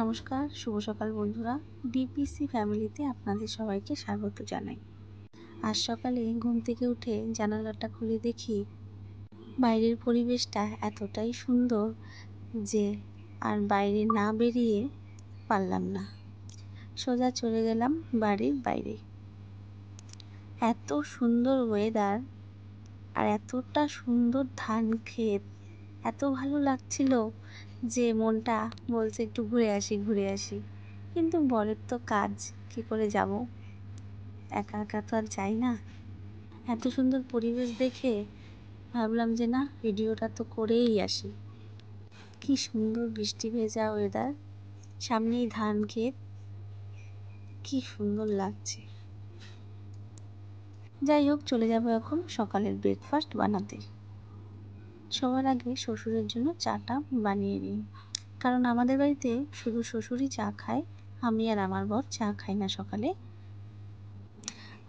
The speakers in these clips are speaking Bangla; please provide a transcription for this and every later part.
নমস্কার, শুভ সকাল বন্ধুরা। ডিপিসি ফ্যামিলিতে আপনাদের সবাইকে স্বাগত জানাই। আজ সকালে ঘুম থেকে উঠে জানালাটা খুলে দেখি বাইরের পরিবেশটা এতটাই সুন্দর যে আর বাইরে না বেরিয়ে পারলাম না। সোজা চলে গেলাম বাড়ির বাইরে। এত সুন্দর ওয়েদার আর এতটা সুন্দর ধান ক্ষেত, এত ভালো লাগছিল যে মনটা বলছে একটু ঘুরে আসি। কিন্তু বরের তো কাজ, কী করে যাব, একা একা তো আর যাই না। এত সুন্দর পরিবেশ দেখে ভাবলাম যে না, ভিডিওটা তো করেই আসি। কি সুন্দর বৃষ্টি ভেজা ওয়েদার, সামনেই ধান ক্ষেত, কি সুন্দর লাগছে। যাই হোক, চলে যাব এখন সকালের ব্রেকফাস্ট বানাতে। সবার আগে শ্বশুরের জন্য চাটা বানিয়ে নিই, কারণ আমাদের বাড়িতে শুধু শ্বশুরই চা খায়, আমি আর আমার বর চা খাই না সকালে।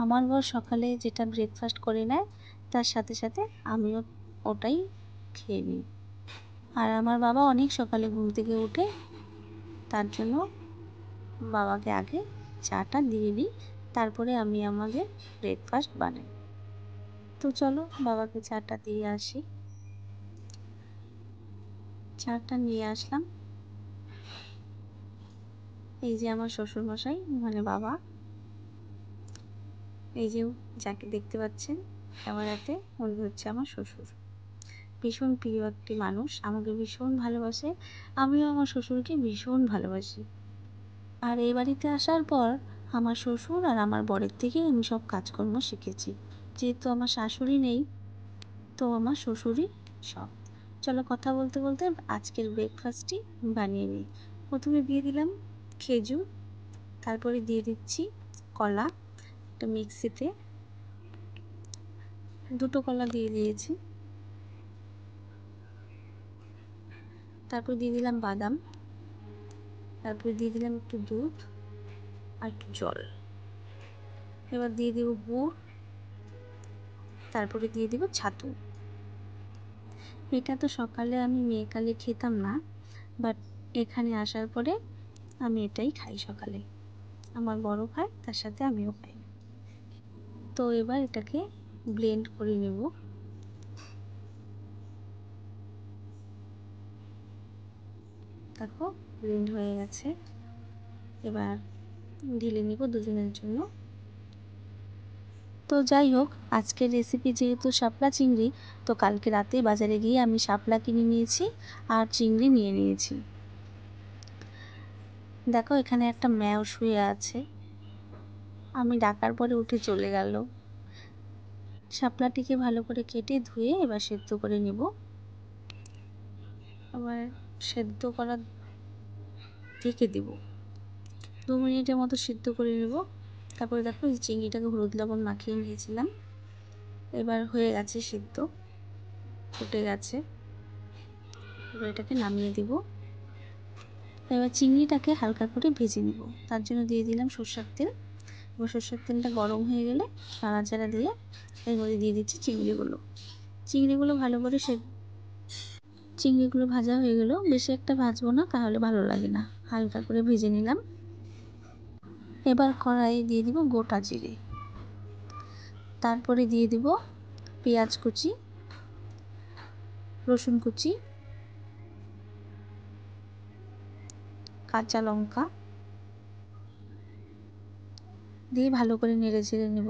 আমার বর সকালে যেটা ব্রেকফাস্ট করে নেয় তার সাথে সাথে আমিও ওটাই খেয়ে নিই। আর আমার বাবা অনেক সকালে ঘুম থেকে উঠে, তার জন্য বাবাকে আগে চাটা দিয়ে দিই, তারপরে আমি আমাদের ব্রেকফাস্ট বানাই। তো চলো বাবাকে চাটা দিয়ে আসি। চাটা নিয়ে আসলাম। এই যে আমার শ্বশুরমশাই, মানে বাবা, এই যে যাকে দেখতে পাচ্ছেন ক্যামেরাতে, উনি হচ্ছে আমার শ্বশুর। ভীষণ প্রিয় একটি মানুষ, আমাকে ভীষণ ভালোবাসে, আমিও আমার শ্বশুরকে ভীষণ ভালোবাসি। আর এই বাড়িতে আসার পর আমার শ্বশুর আর আমার বরের থেকে আমি সব কাজকর্ম শিখেছি। যেহেতু আমার শাশুড়ি নেই, তো আমার শ্বশুরই সব। চলো কথা বলতে বলতে আজকের ব্রেকফাস্টটি বানিয়ে নিই। প্রথমে দিয়ে দিলাম খেজুর, তারপরে দিয়ে দিচ্ছি কলা। একটা মিক্সিতে দুটো কলা দিয়ে দিয়েছি। তারপর দিয়ে দিলাম বাদাম, তারপরে দিয়ে দিলাম একটু দুধ আর একটু জল। এবার দিয়ে দেবো গুড়, তারপরে দিয়ে দেবো ছাতু। এটা তো সকালে আমি মেয়েকালে খেতাম না, বাট এখানে আসার পরে আমি এটাই খাই সকালে। আমার বড় খায়, তার সাথে আমিও খাই। তো এবার এটাকে ব্লেন্ড করে নেব। দেখো ব্লেন্ড হয়ে গেছে। এবার ঢেলে নেব দুজনের জন্য। তো যাই হোক, আজকের রেসিপি যেহেতু শাপলা চিংড়ি, তো কালকে রাতে বাজারে গিয়ে আমি শাপলা কিনে নিয়েছি আর চিংড়ি নিয়ে নিয়েছি। দেখো এখানে একটা ম্যাও শুয়ে আছে, আমি ডাকার পরে উঠে চলে গেল। শাপলাটিকে ভালো করে কেটে ধুয়ে এবার সেদ্ধ করে নেব। আবার সেদ্ধ করা ঢেকে দেব, 2 মিনিটের মতো সিদ্ধ করে নেব। তারপরে দেখো এই চিংড়িটাকে হলুদ লবণ মাখিয়ে নিয়েছিলাম, এবার হয়ে গেছে সিদ্ধ, ফুটে গেছে। এবার এটাকে নামিয়ে দেব। এবার চিংড়িটাকে হালকা করে ভেজে নেব, তার জন্য দিয়ে দিলাম সরষের তেল। এবার সরষের তেলটা গরম হয়ে গেলে নাড়াচাড়া দিয়ে এর মধ্যে দিয়ে দিচ্ছি চিংড়িগুলো ভালো করে চিংড়িগুলো ভাজা হয়ে গেল। বেশি একটা ভাজবো না, তাহলে ভালো লাগে না, হালকা করে ভেজে নিলাম। এবার কড়াইয়ে দিয়ে দিব গোটা জিরে, তারপরে দিয়ে দিব পেঁয়াজ কুচি, রসুন কুচি, কাঁচা লঙ্কা দিয়ে ভালো করে নেড়ে চেড়ে নেব।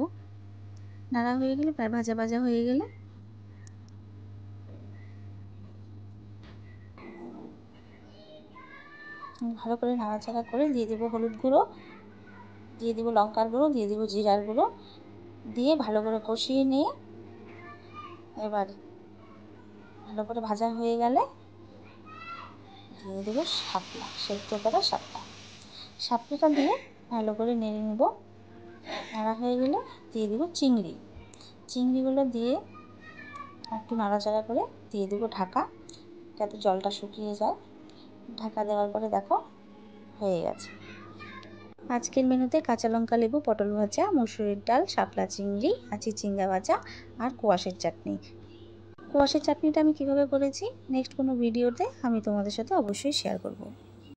নাড়া হয়ে গেলে, প্রায় ভাজা ভাজা হয়ে গেলে ভালো করে নাড়াচাড়া করে দিয়ে দেবো হলুদ গুঁড়ো, দিয়ে দেবো লঙ্কার গুঁড়ো, দিয়ে দেবো জিরার গুঁড়ো, দিয়ে ভালো করে কষিয়ে নিয়ে এবার ভালো করে ভাজা হয়ে গেলে দিয়ে দেবো শাপলা, সেদ্ধ করা শাপলাটা দিয়ে ভালো করে নেড়ে নেব। নাড়া হয়ে গেলে দিয়ে দেবো চিংড়িগুলো দিয়ে একটু নাড়াচাড়া করে দিয়ে দেবো ঢাকা, যাতে জলটা শুকিয়ে যায়। ঢাকা দেওয়ার পরে দেখো হয়ে গেছে। আজকের মেনুতে কাঁচা লঙ্কা, লেবু, পটল ভাজা, মসুরের ডাল, শাপলা চিংড়ি, চিচিঙ্গা ভাজা আর কোয়াশের চাটনি। কোয়াশের চাটনিটা আমি কীভাবে করেছি নেক্সট কোনো ভিডিওতে আমি তোমাদের সাথে অবশ্যই শেয়ার করব।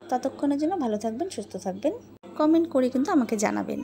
ততক্ষণের জন্য ভালো থাকবেন, সুস্থ থাকবেন। কমেন্ট করে কিন্তু আমাকে জানাবেন।